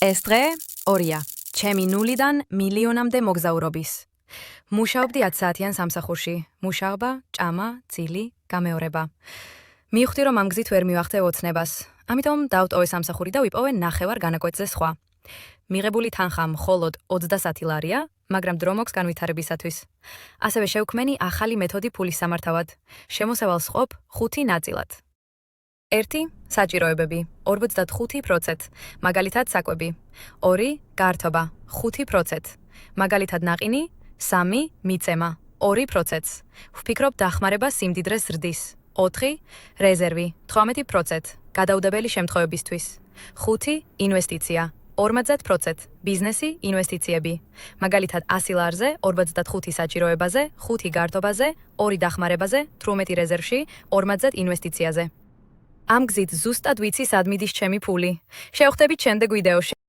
ეს დღე ორია. ჩემი ნულიდან მილიონამდე მოგზაურობის. მუშაობდი 10 საათიან სამსახურში. მუშაობა, ჭამა, ძილი, გამეორება. მივხვდი, რომ ამ გზით ვერ მივახდე ოცნებას. ამიტომ დავტოვე სამსახური და ვიპოვე ნახევარ განაკვეთზე სხვა. მიღებული თანხა მხოლოდ 30 ლარია, მაგრამ დრო მოქვს განვითარებისათვის. ასევე შევქმენი ახალი მეთოდი ფულის სამართავად. შემოსავალს ყოფ 5 ნაწილად. 1. საჭიროებები 45%, მაგალითად საკვები. 2. გართობა 5%, მაგალითად ნაყინი. 3. მიწემა 2%. ვფიქრობ დახმარება სიმდიდრეს ზრდის. 4. რეზერვი 18%, გადაუდებელი შემთხვევებისთვის. 5. ინვესტიცია 50%, ბიზნესი, ინვესტიციები. მაგალითად 100 ლარზე, 45 საჭიროებაზე, 5 გართობაზე, 2 დახმარებაზე, 18 რეზერვში, 50 ინვესტიციაზე. ამ გზით ზუსტად ვიცი სად მიდის ჩემი ფული. შევხვდებით შემდეგ ვიდეოში.